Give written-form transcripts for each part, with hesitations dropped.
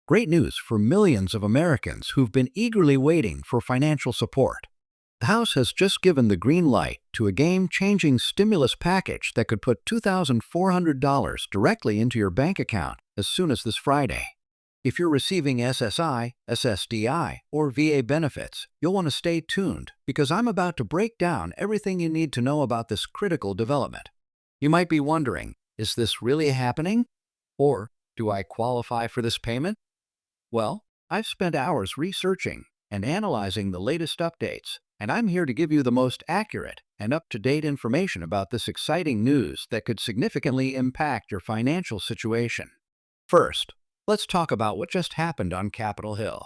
Great news for millions of Americans who've been eagerly waiting for financial support. The House has just given the green light to a game-changing stimulus package that could put $2,400 directly into your bank account as soon as this Friday. If you're receiving SSI, SSDI, or VA benefits, you'll want to stay tuned because I'm about to break down everything you need to know about this critical development. You might be wondering, is this really happening? Or do I qualify for this payment? Well, I've spent hours researching and analyzing the latest updates, and I'm here to give you the most accurate and up-to-date information about this exciting news that could significantly impact your financial situation. First, let's talk about what just happened on Capitol Hill.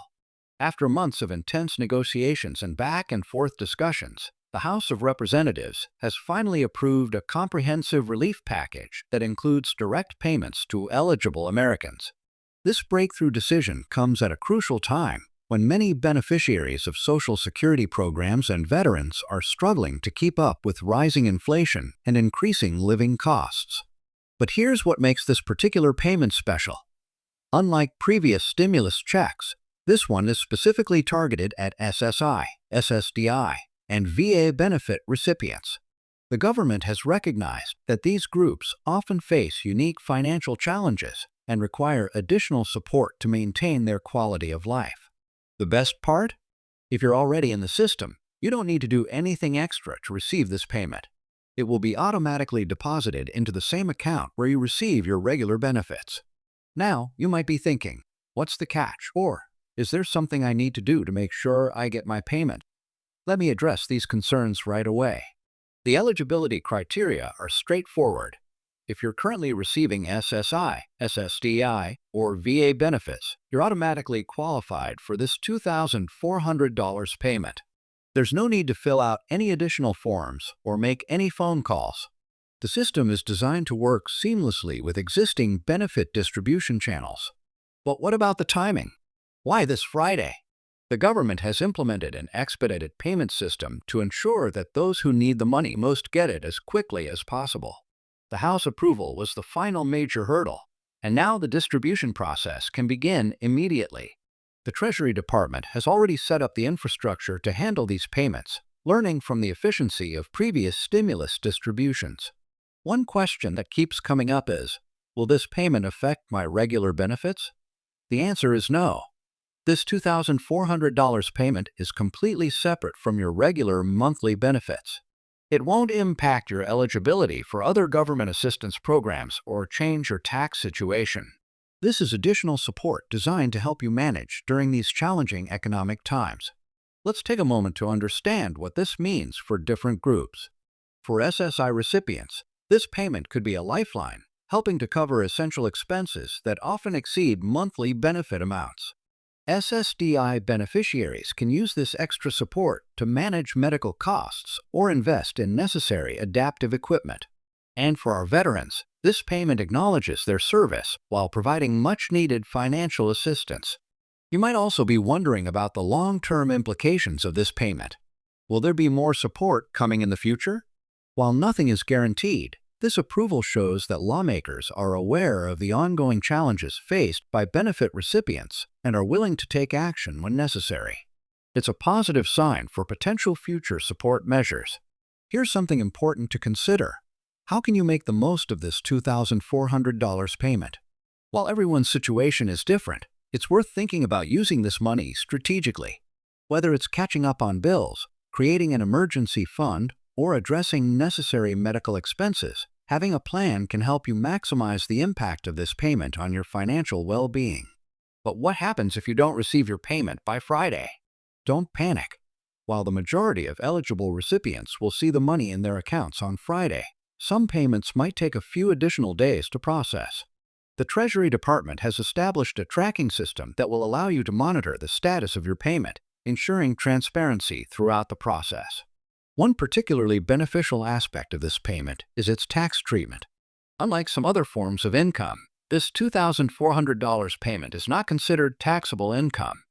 After months of intense negotiations and back-and-forth discussions, the House of Representatives has finally approved a comprehensive relief package that includes direct payments to eligible Americans. This breakthrough decision comes at a crucial time when many beneficiaries of Social Security programs and veterans are struggling to keep up with rising inflation and increasing living costs. But here's what makes this particular payment special. Unlike previous stimulus checks, this one is specifically targeted at SSI, SSDI, and VA benefit recipients. The government has recognized that these groups often face unique financial challenges and require additional support to maintain their quality of life. The best part? If you're already in the system, you don't need to do anything extra to receive this payment. It will be automatically deposited into the same account where you receive your regular benefits. Now, you might be thinking, what's the catch? Or, is there something I need to do to make sure I get my payment? Let me address these concerns right away. The eligibility criteria are straightforward. If you're currently receiving SSI, SSDI, or VA benefits, you're automatically qualified for this $2,400 payment. There's no need to fill out any additional forms or make any phone calls. The system is designed to work seamlessly with existing benefit distribution channels. But what about the timing? Why this Friday? The government has implemented an expedited payment system to ensure that those who need the money most get it as quickly as possible. The House approval was the final major hurdle, and now the distribution process can begin immediately. The Treasury Department has already set up the infrastructure to handle these payments, learning from the efficiency of previous stimulus distributions. One question that keeps coming up is, will this payment affect my regular benefits? The answer is no. This $2,400 payment is completely separate from your regular monthly benefits. It won't impact your eligibility for other government assistance programs or change your tax situation. This is additional support designed to help you manage during these challenging economic times. Let's take a moment to understand what this means for different groups. For SSI recipients, this payment could be a lifeline, helping to cover essential expenses that often exceed monthly benefit amounts. SSDI beneficiaries can use this extra support to manage medical costs or invest in necessary adaptive equipment. And for our veterans, this payment acknowledges their service while providing much-needed financial assistance. You might also be wondering about the long-term implications of this payment. Will there be more support coming in the future? While nothing is guaranteed, this approval shows that lawmakers are aware of the ongoing challenges faced by benefit recipients and are willing to take action when necessary. It's a positive sign for potential future support measures. Here's something important to consider. How can you make the most of this $2,400 payment? While everyone's situation is different, it's worth thinking about using this money strategically. Whether it's catching up on bills, creating an emergency fund, or addressing necessary medical expenses, having a plan can help you maximize the impact of this payment on your financial well-being. But what happens if you don't receive your payment by Friday? Don't panic. While the majority of eligible recipients will see the money in their accounts on Friday, some payments might take a few additional days to process. The Treasury Department has established a tracking system that will allow you to monitor the status of your payment, ensuring transparency throughout the process. One particularly beneficial aspect of this payment is its tax treatment. Unlike some other forms of income, this $2,400 payment is not considered taxable income.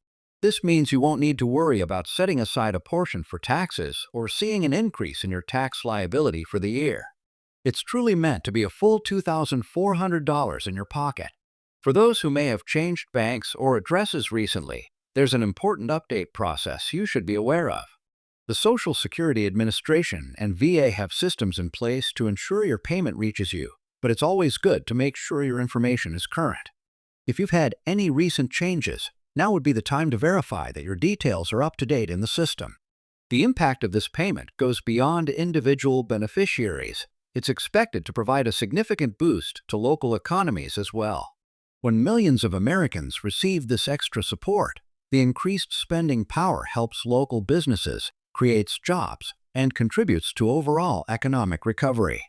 This means you won't need to worry about setting aside a portion for taxes or seeing an increase in your tax liability for the year. It's truly meant to be a full $2,400 in your pocket. For those who may have changed banks or addresses recently, there's an important update process you should be aware of. The Social Security Administration and VA have systems in place to ensure your payment reaches you, but it's always good to make sure your information is current. If you've had any recent changes, now would be the time to verify that your details are up to date in the system. The impact of this payment goes beyond individual beneficiaries. It's expected to provide a significant boost to local economies as well. When millions of Americans receive this extra support, the increased spending power helps local businesses, creates jobs, and contributes to overall economic recovery.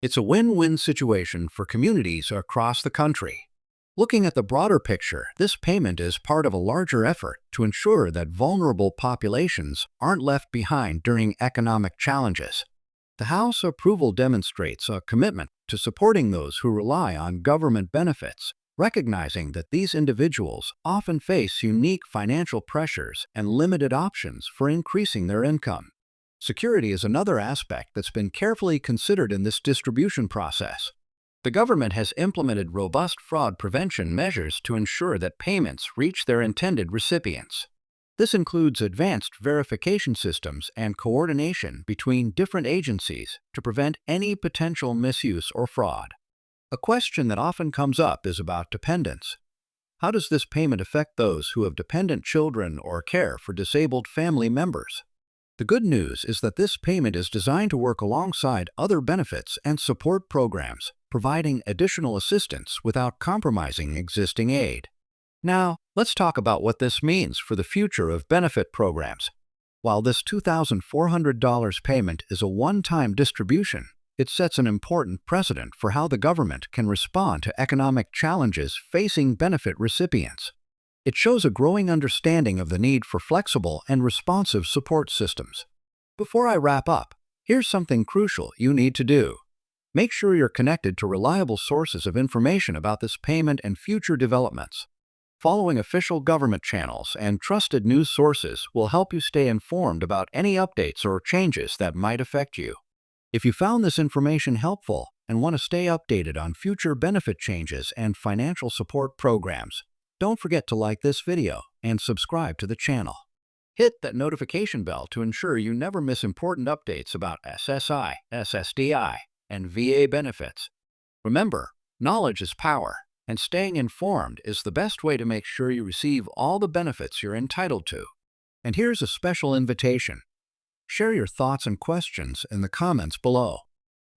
It's a win-win situation for communities across the country. Looking at the broader picture, this payment is part of a larger effort to ensure that vulnerable populations aren't left behind during economic challenges. The House approval demonstrates a commitment to supporting those who rely on government benefits, recognizing that these individuals often face unique financial pressures and limited options for increasing their income. Security is another aspect that's been carefully considered in this distribution process. The government has implemented robust fraud prevention measures to ensure that payments reach their intended recipients. This includes advanced verification systems and coordination between different agencies to prevent any potential misuse or fraud. A question that often comes up is about dependents. How does this payment affect those who have dependent children or care for disabled family members? The good news is that this payment is designed to work alongside other benefits and support programs, providing additional assistance without compromising existing aid. Now, let's talk about what this means for the future of benefit programs. While this $2,400 payment is a one-time distribution, it sets an important precedent for how the government can respond to economic challenges facing benefit recipients. It shows a growing understanding of the need for flexible and responsive support systems. Before I wrap up, here's something crucial you need to do. Make sure you're connected to reliable sources of information about this payment and future developments. Following official government channels and trusted news sources will help you stay informed about any updates or changes that might affect you. If you found this information helpful and want to stay updated on future benefit changes and financial support programs, don't forget to like this video and subscribe to the channel. Hit that notification bell to ensure you never miss important updates about SSI, SSDI, and VA benefits. Remember, knowledge is power, and staying informed is the best way to make sure you receive all the benefits you're entitled to. And here's a special invitation. Share your thoughts and questions in the comments below.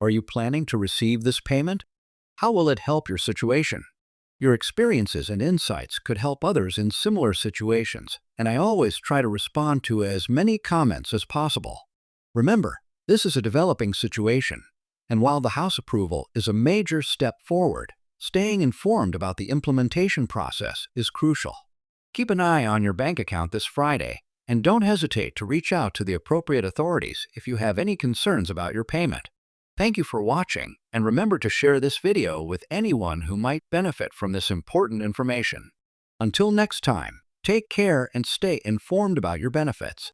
Are you planning to receive this payment? How will it help your situation? Your experiences and insights could help others in similar situations, and I always try to respond to as many comments as possible. Remember, this is a developing situation, and while the House approval is a major step forward, staying informed about the implementation process is crucial. Keep an eye on your bank account this Friday, and don't hesitate to reach out to the appropriate authorities if you have any concerns about your payment. Thank you for watching, and remember to share this video with anyone who might benefit from this important information. Until next time, take care and stay informed about your benefits.